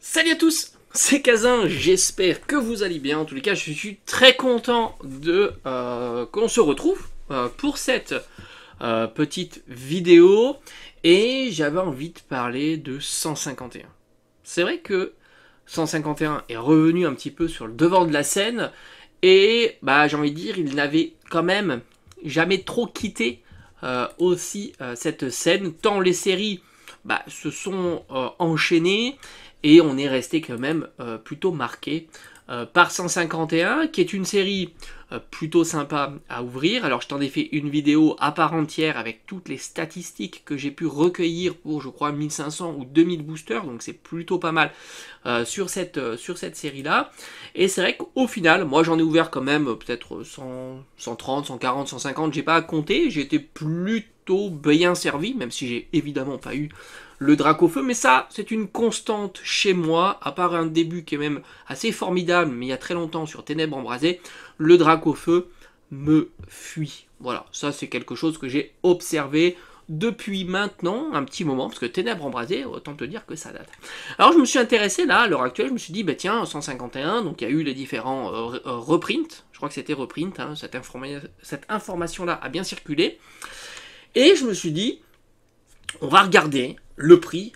Salut à tous, c'est Kazin, j'espère que vous allez bien. En tous les cas, je suis très content de qu'on se retrouve pour cette petite vidéo. Et j'avais envie de parler de 151. C'est vrai que 151 est revenu un petit peu sur le devant de la scène. Et bah, j'ai envie de dire, il n'avait quand même jamais trop quitté cette scène. Tant les séries se sont enchaînées. Et on est resté quand même plutôt marqué par 151, qui est une série plutôt sympa à ouvrir. Alors je t'en ai fait une vidéo à part entière avec toutes les statistiques que j'ai pu recueillir pour, je crois, 1500 ou 2000 boosters. Donc c'est plutôt pas mal sur cette série-là. Et c'est vrai qu'au final, moi j'en ai ouvert quand même peut-être 100, 130, 140, 150. J'ai pas à compter, j'ai été plutôt bien servi, même si j'ai évidemment pas eu le Dracofeu, mais ça, c'est une constante chez moi, à part un début qui est même assez formidable, mais il y a très longtemps sur Ténèbres Embrasées, le Dracofeu me fuit. Voilà, ça c'est quelque chose que j'ai observé depuis maintenant un petit moment, parce que Ténèbres Embrasées, autant te dire que ça date. Alors je me suis intéressé là, à l'heure actuelle, je me suis dit, bah tiens, 151, donc il y a eu les différents reprints, je crois que c'était reprint, hein, cette information-là a bien circulé, et je me suis dit, on va regarder le prix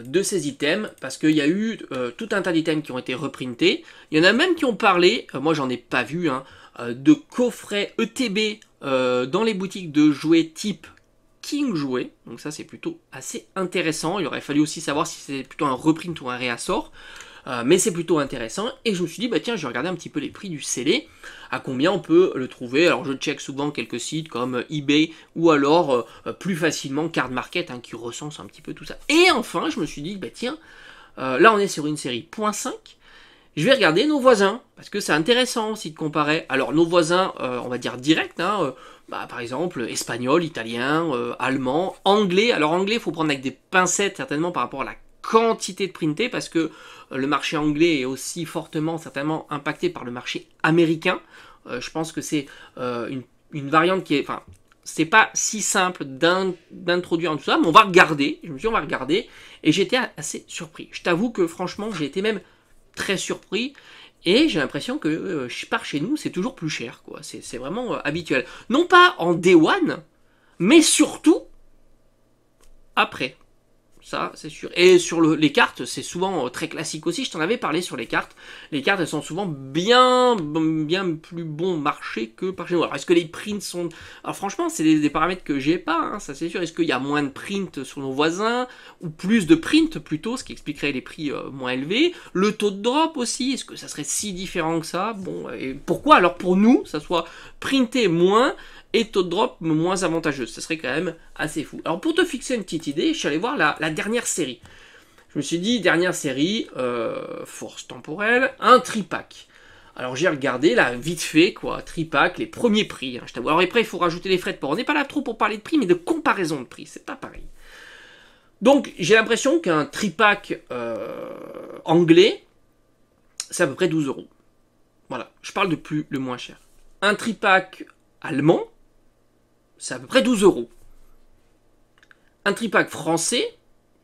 de ces items, parce qu'il y a eu tout un tas d'items qui ont été reprintés. Il y en a même qui ont parlé, moi j'en ai pas vu, de coffrets ETB dans les boutiques de jouets type King Jouet. Donc ça c'est plutôt assez intéressant. Il aurait fallu aussi savoir si c'est plutôt un reprint ou un réassort. Mais c'est plutôt intéressant, et je me suis dit, bah tiens, je vais regarder un petit peu les prix du scellé, à combien on peut le trouver. Alors je check souvent quelques sites comme eBay, ou alors plus facilement Card Market, qui recense un petit peu tout ça. Et enfin, je me suis dit, bah tiens, là on est sur une série .5, je vais regarder nos voisins, parce que c'est intéressant aussi de comparer. Alors nos voisins, on va dire directs, par exemple, espagnol, italien, allemand, anglais. Alors anglais, il faut prendre avec des pincettes certainement par rapport à la quantité de printés, parce que le marché anglais est aussi fortement certainement impacté par le marché américain. Je pense que c'est une variante qui est... Enfin, c'est pas si simple d'introduire tout ça, mais on va regarder. Je me suis dit, on va regarder, et j'étais assez surpris. Je t'avoue que franchement, j'ai été même très surpris, et j'ai l'impression que par chez nous, c'est toujours plus cher, quoi. C'est vraiment habituel. Non pas en Day One, mais surtout après. Ça, c'est sûr. Et sur les cartes, c'est souvent très classique aussi. Je t'en avais parlé sur les cartes. Les cartes, elles sont souvent bien plus bon marché que par chez nous. Alors, est-ce que les prints sont... Alors, franchement, c'est des paramètres que j'ai pas, ça c'est sûr. Est-ce qu'il y a moins de prints sur nos voisins, ou plus de prints plutôt, ce qui expliquerait les prix moins élevés. Le taux de drop aussi, est-ce que ça serait si différent que ça? Bon, et pourquoi alors pour nous, ça soit printé moins et taux de drop moins avantageux? Ce serait quand même assez fou. Alors pour te fixer une petite idée, je suis allé voir la dernière série. Je me suis dit, dernière série, force temporelle, un tripack. Alors j'ai regardé là, vite fait, quoi, tripack, les premiers prix. Je t'avoue. Alors après, il faut rajouter les frais de port. On n'est pas là trop pour parler de prix, mais de comparaison de prix, c'est pas pareil. Donc j'ai l'impression qu'un tripack anglais, c'est à peu près 12 euros. Voilà, je parle de plus le moins cher. Un tripack allemand, c'est à peu près 12 euros. Un tripack français,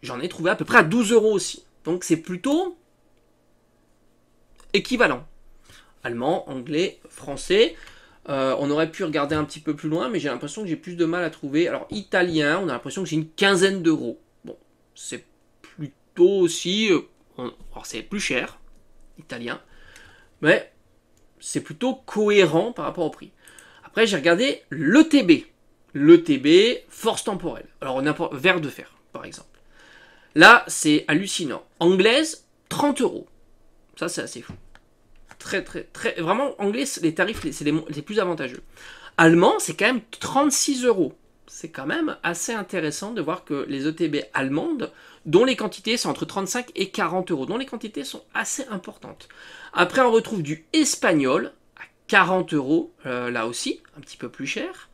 j'en ai trouvé à peu près à 12 euros aussi. Donc c'est plutôt équivalent. Allemand, anglais, français. On aurait pu regarder un petit peu plus loin, mais j'ai l'impression que j'ai plus de mal à trouver. Alors italien, on a l'impression que j'ai une quinzaine d'euros. Bon, c'est plutôt aussi... alors c'est plus cher, italien, mais c'est plutôt cohérent par rapport au prix. Après j'ai regardé l'ETB. L'ETB, force temporelle. Alors, verre de fer, par exemple. Là, c'est hallucinant. Anglaise, 30 euros. Ça, c'est assez fou. Très. Vraiment, anglais, les tarifs, c'est les plus avantageux. Allemand, c'est quand même 36 euros. C'est quand même assez intéressant de voir que les ETB allemandes, dont les quantités sont entre 35 et 40 euros, dont les quantités sont assez importantes. Après, on retrouve du espagnol à 40 euros, là aussi, un petit peu plus cher.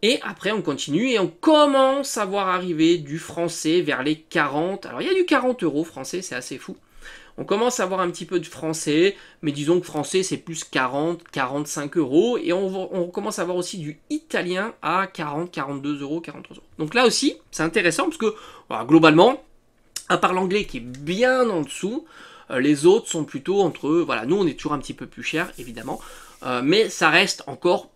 Et après, on continue et on commence à voir arriver du français vers les 40. Alors, il y a du 40 euros français, c'est assez fou. On commence à voir un petit peu de français, mais disons que français, c'est plus 40, 45 euros. Et on commence à voir aussi du italien à 40, 42 euros, 43 euros. Donc là aussi, c'est intéressant parce que, voilà, globalement, À part l'anglais qui est bien en dessous, les autres sont plutôt entre eux. Voilà, nous on est toujours un petit peu plus cher, évidemment, mais ça reste encore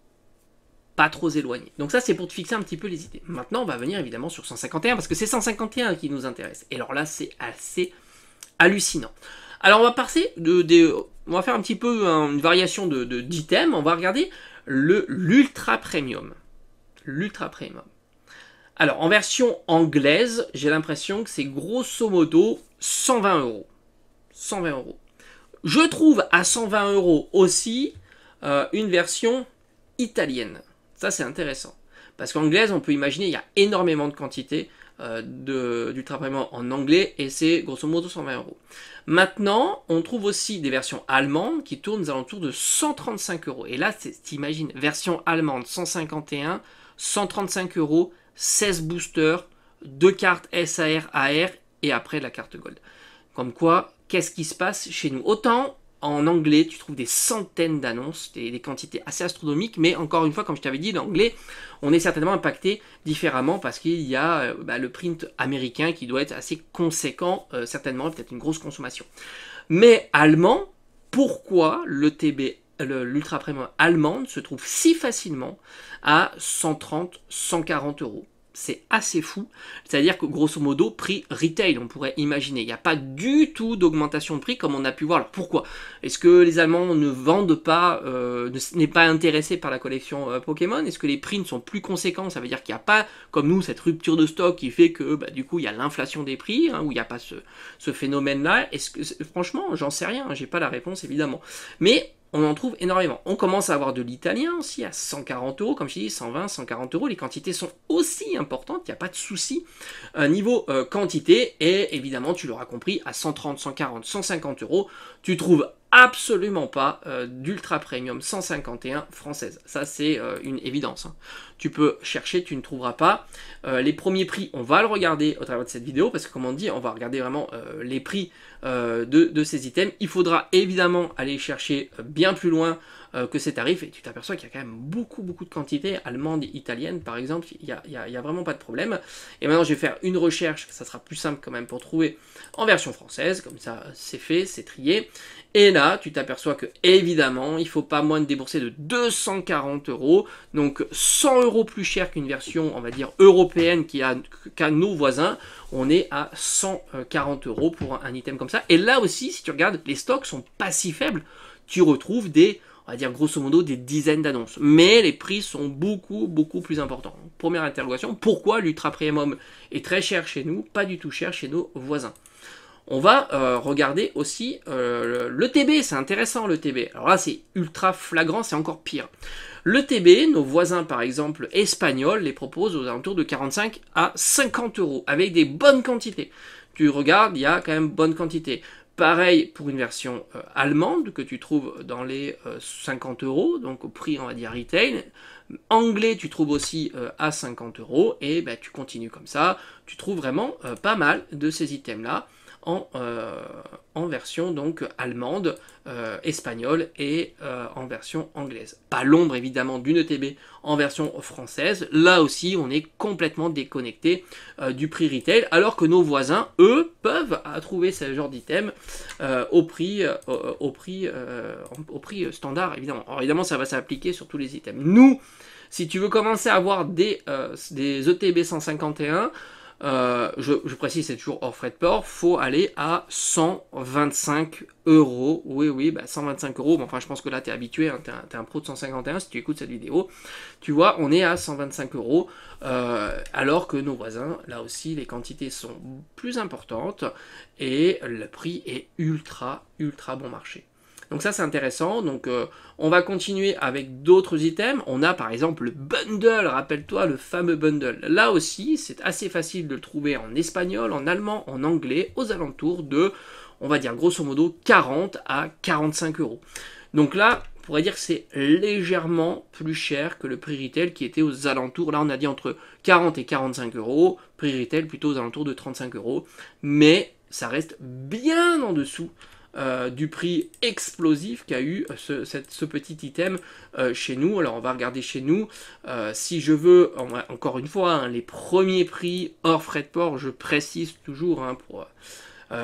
pas trop éloigné. Donc ça c'est pour te fixer un petit peu les idées. Maintenant on va venir évidemment sur 151 parce que c'est 151 qui nous intéresse. Et alors là c'est assez hallucinant. Alors on va passer on va faire un petit peu une variation d'items. On va regarder l'ultra premium. L'ultra premium. Alors en version anglaise, j'ai l'impression que c'est grosso modo 120 euros. 120 euros. Je trouve à 120 euros aussi une version italienne. Ça, c'est intéressant. Parce qu'anglaise, on peut imaginer, il y a énormément de quantité d'ultra premium en anglais et c'est grosso modo 120 euros. Maintenant, on trouve aussi des versions allemandes qui tournent aux alentours de 135 euros. Et là, t'imagines, version allemande 151, 135 euros, 16 boosters, 2 cartes SAR, AR et après la carte Gold. Comme quoi, qu'est-ce qui se passe chez nous? Autant en anglais, tu trouves des centaines d'annonces, des quantités assez astronomiques, mais encore une fois, comme je t'avais dit, l'anglais, on est certainement impacté différemment parce qu'il y a le print américain qui doit être assez conséquent, certainement, peut-être une grosse consommation. Mais allemand, pourquoi l'ultra premium allemande se trouve si facilement à 130, 140 euros? C'est assez fou, c'est-à-dire que grosso modo, prix retail, on pourrait imaginer. Il n'y a pas du tout d'augmentation de prix comme on a pu voir. Alors pourquoi? Est-ce que les Allemands ne vendent pas, n'est pas intéressés par la collection Pokémon? Est-ce que les prix ne sont plus conséquents? Ça veut dire qu'il n'y a pas, comme nous, cette rupture de stock qui fait que du coup il y a l'inflation des prix, hein, où il n'y a pas ce phénomène-là. Franchement, j'en sais rien, j'ai pas la réponse évidemment. Mais on en trouve énormément. On commence à avoir de l'italien aussi à 140 euros, comme je dis, 120, 140 euros. Les quantités sont aussi importantes, il n'y a pas de souci. Niveau quantité, et évidemment, tu l'auras compris, à 130, 140, 150 euros, tu trouves absolument pas d'ultra premium 151 française. Ça, c'est une évidence. Hein. Tu peux chercher, tu ne trouveras pas. Les premiers prix, on va le regarder au travers de cette vidéo, parce que comme on dit, on va regarder vraiment les prix de ces items. Il faudra évidemment aller chercher bien plus loin que ces tarifs, et tu t'aperçois qu'il y a quand même beaucoup de quantités, allemandes, italiennes par exemple, il y a vraiment pas de problème. Et maintenant je vais faire une recherche, ça sera plus simple quand même pour trouver en version française, comme ça c'est fait, c'est trié. Et là, tu t'aperçois que, évidemment, il ne faut pas moins de débourser de 240 euros, donc 100 euros plus cher qu'une version, on va dire, européenne qu'à nos voisins. On est à 140 euros pour un item comme ça. Et là aussi, si tu regardes, les stocks sont pas si faibles. Tu retrouves on va dire grosso modo, des dizaines d'annonces. Mais les prix sont beaucoup plus importants. Première interrogation, pourquoi l'ultra premium est très cher chez nous, pas du tout cher chez nos voisins? On va regarder aussi le TB, c'est intéressant le TB. Alors là c'est ultra flagrant, c'est encore pire. Le TB, nos voisins par exemple espagnols les proposent aux alentours de 45 à 50 euros avec des bonnes quantités. Tu regardes, il y a quand même bonne quantité. Pareil pour une version allemande que tu trouves dans les 50 euros, donc au prix on va dire retail. Anglais tu trouves aussi à 50 euros et tu continues comme ça. Tu trouves vraiment pas mal de ces items là. En version donc allemande, espagnole et en version anglaise. Pas l'ombre évidemment d'une ETB en version française. Là aussi, on est complètement déconnecté du prix retail, alors que nos voisins, eux, peuvent trouver ce genre d'item au prix standard évidemment. Alors évidemment, ça va s'appliquer sur tous les items. Nous, si tu veux commencer à avoir des ETB 151, je précise, c'est toujours hors frais de port, faut aller à 125 euros. Oui, 125 euros. Bon, enfin, je pense que là, t'es habitué, hein, t'es un pro de 151 si tu écoutes cette vidéo. Tu vois, on est à 125 euros, alors que nos voisins, là aussi, les quantités sont plus importantes et le prix est ultra bon marché. Donc ça c'est intéressant, donc on va continuer avec d'autres items. On a par exemple le bundle, rappelle-toi le fameux bundle. Là aussi c'est assez facile de le trouver en espagnol, en allemand, en anglais, aux alentours de, on va dire grosso modo 40 à 45 euros. Donc là, on pourrait dire que c'est légèrement plus cher que le prix retail qui était aux alentours, là on a dit entre 40 et 45 euros, prix retail plutôt aux alentours de 35 euros, mais ça reste bien en dessous du prix explosif qu'a eu ce petit item chez nous. Alors on va regarder chez nous. Si je veux, encore une fois, hein, les premiers prix hors frais de port, je précise toujours, hein,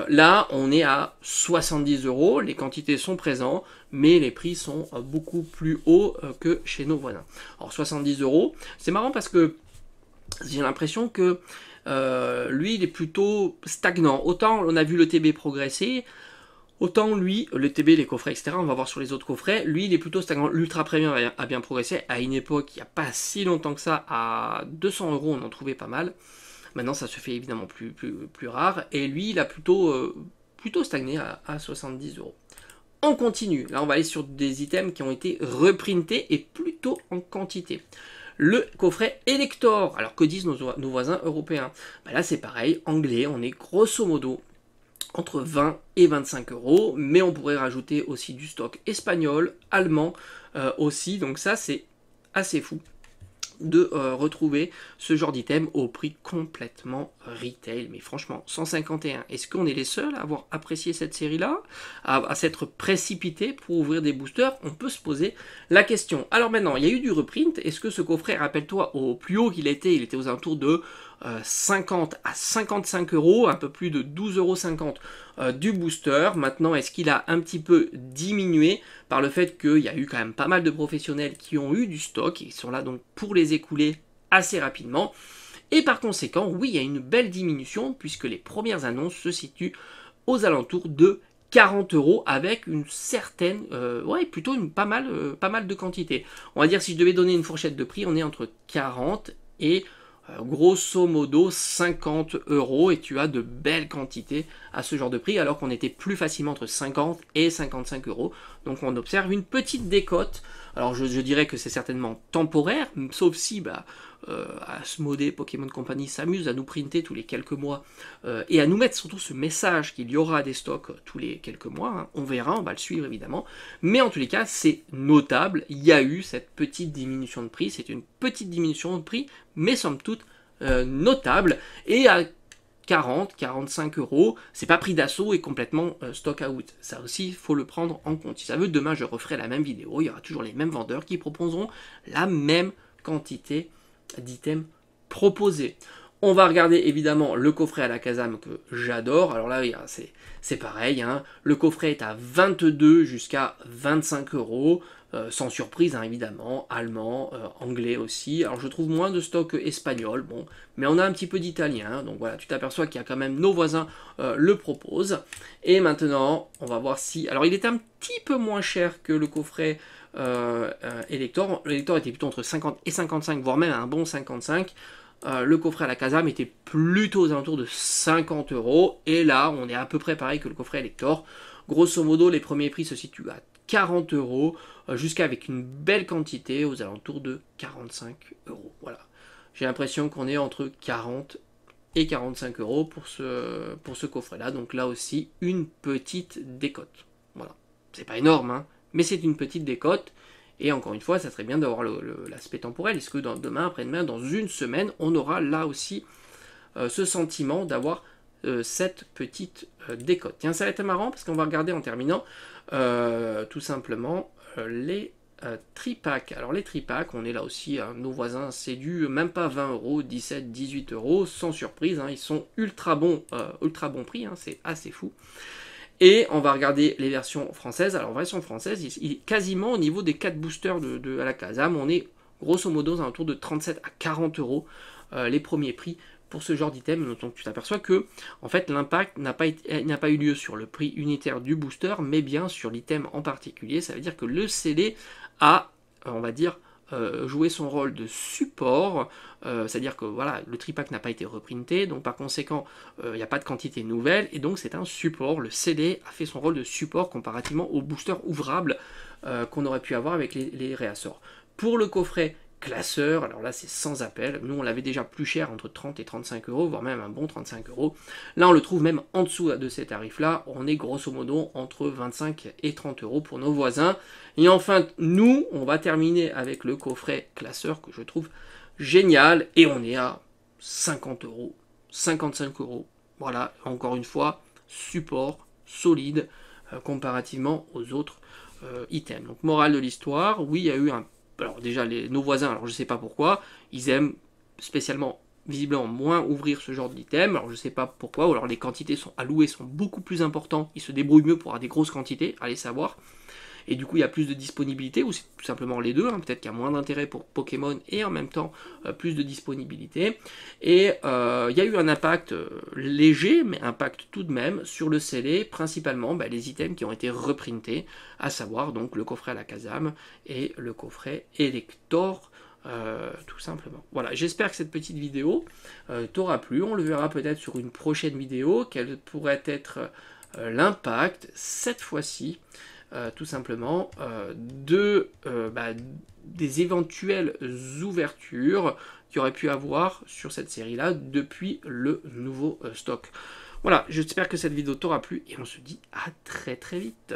là, on est à 70 €, les quantités sont présentes, mais les prix sont beaucoup plus hauts que chez nos voisins. Alors 70 €, c'est marrant parce que j'ai l'impression que lui, il est plutôt stagnant. Autant on a vu le TB progresser, autant lui, le TB, les coffrets, etc., on va voir sur les autres coffrets, lui, il est plutôt stagnant. L'Ultra Premium a bien progressé. À une époque, il n'y a pas si longtemps que ça, à 200 €, on en trouvait pas mal. Maintenant, ça se fait évidemment plus rare. Et lui, il a plutôt stagné à 70 €. On continue. Là, on va aller sur des items qui ont été reprintés et plutôt en quantité. Le coffret Elector. Alors, que disent nos voisins européens? Là, c'est pareil. Anglais, on est grosso modo entre 20 et 25 €. Mais on pourrait rajouter aussi du stock espagnol, allemand aussi. Donc ça, c'est assez fou de retrouver ce genre d'item au prix complètement retail. Mais franchement, 151, est-ce qu'on est les seuls à avoir apprécié cette série-là, à s'être précipité pour ouvrir des boosters? On peut se poser la question. Alors maintenant, il y a eu du reprint. Est-ce que ce coffret, rappelle-toi, au plus haut qu'il était, il était aux alentours de 50 à 55 €, un peu plus de 12,50 € du booster. Maintenant, est-ce qu'il a un petit peu diminué par le fait qu'il y a eu quand même pas mal de professionnels qui ont eu du stock et qui sont là donc pour les écouler assez rapidement. Et par conséquent, oui, il y a une belle diminution puisque les premières annonces se situent aux alentours de 40 € avec une certaine, plutôt pas mal de quantité. On va dire, si je devais donner une fourchette de prix, on est entre 40 et grosso modo 50 € et tu as de belles quantités à ce genre de prix alors qu'on était plus facilement entre 50 et 55 €. Donc on observe une petite décote. Alors je dirais que c'est certainement temporaire, sauf si Asmodée, Pokémon Company s'amuse à nous printer tous les quelques mois et à nous mettre surtout ce message qu'il y aura des stocks tous les quelques mois. Hein. On verra, on va le suivre évidemment. Mais en tous les cas, c'est notable. Il y a eu cette petite diminution de prix. C'est une petite diminution de prix, mais somme toute notable. Et à 40, 45 €, c'est pas prix d'assaut et complètement stock out. Ça aussi, il faut le prendre en compte. Si ça veut, demain je referai la même vidéo. Il y aura toujours les mêmes vendeurs qui proposeront la même quantité d'items proposés. On va regarder évidemment le coffret à la Kazam que j'adore. Alors là, c'est pareil. Hein. Le coffret est à 22 jusqu'à 25 €. Sans surprise, hein, évidemment, allemand, anglais aussi. Alors je trouve moins de stock espagnol, bon, mais on a un petit peu d'italien, donc voilà, tu t'aperçois qu'il y a quand même nos voisins le proposent. Et maintenant, on va voir si... Alors il est un petit peu moins cher que le coffret Elector. L'Elector était plutôt entre 50 et 55, voire même un bon 55. Le coffret à la Kazam était plutôt aux alentours de 50 €. Et là, on est à peu près pareil que le coffret Elector. Grosso modo, les premiers prix se situent à 40 €, jusqu'à avec une belle quantité aux alentours de 45 €. Voilà. J'ai l'impression qu'on est entre 40 et 45 € pour ce coffret-là. Donc là aussi, une petite décote. Voilà. C'est pas énorme, hein, mais c'est une petite décote. Et encore une fois, ça serait bien d'avoir l'aspect temporel. Est-ce que demain, après-demain, dans une semaine, on aura là aussi ce sentiment d'avoir cette petite décote. Tiens, ça va être marrant parce qu'on va regarder en terminant tout simplement les tripacks. Alors les tripacks, on est là aussi, hein, nos voisins, c'est du même pas 20 €, 17, 18 €, sans surprise, hein, ils sont ultra bon prix, hein, c'est assez fou. Et on va regarder les versions françaises. Alors version française, quasiment au niveau des 4 boosters à la Kazam, on est grosso modo aux alentours de 37 à 40 € les premiers prix pour ce genre d'item. Donc tu t'aperçois que en fait l'impact n'a pas eu lieu sur le prix unitaire du booster, mais bien sur l'item en particulier. Ça veut dire que le CD a, on va dire, joué son rôle de support, c'est-à-dire que voilà, le tripack n'a pas été reprinté, donc par conséquent il n'y a pas de quantité nouvelle, et donc c'est un support. Le CD a fait son rôle de support comparativement au booster ouvrable qu'on aurait pu avoir avec les réassorts. Pour le coffret classeur, alors là c'est sans appel, nous on l'avait déjà plus cher, entre 30 et 35 €, voire même un bon 35 €. Là on le trouve même en dessous de ces tarifs là, on est grosso modo entre 25 et 30 € pour nos voisins. Et enfin nous, on va terminer avec le coffret classeur que je trouve génial, et on est à 50 €, 55 €, voilà, encore une fois, support, solide, comparativement aux autres items. Donc morale de l'histoire, oui il y a eu un... Alors déjà nos voisins, alors je sais pas pourquoi, ils aiment spécialement visiblement moins ouvrir ce genre d'item, alors je sais pas pourquoi, ou alors les quantités sont allouées sont beaucoup plus importantes, ils se débrouillent mieux pour avoir des grosses quantités, allez savoir, et du coup il y a plus de disponibilité, ou c'est tout simplement les deux, hein. Peut-être qu'il y a moins d'intérêt pour Pokémon et en même temps plus de disponibilité, et il y a eu un impact léger, mais impact tout de même sur le scellé, principalement les items qui ont été reprintés, à savoir donc le coffret à la Kazam et le coffret Elector, tout simplement. Voilà, j'espère que cette petite vidéo t'aura plu. On le verra peut-être sur une prochaine vidéo, quel pourrait être l'impact, cette fois-ci, tout simplement, des éventuelles ouvertures qu'il y aurait pu avoir sur cette série-là depuis le nouveau stock. Voilà, j'espère que cette vidéo t'aura plu et on se dit à très très vite.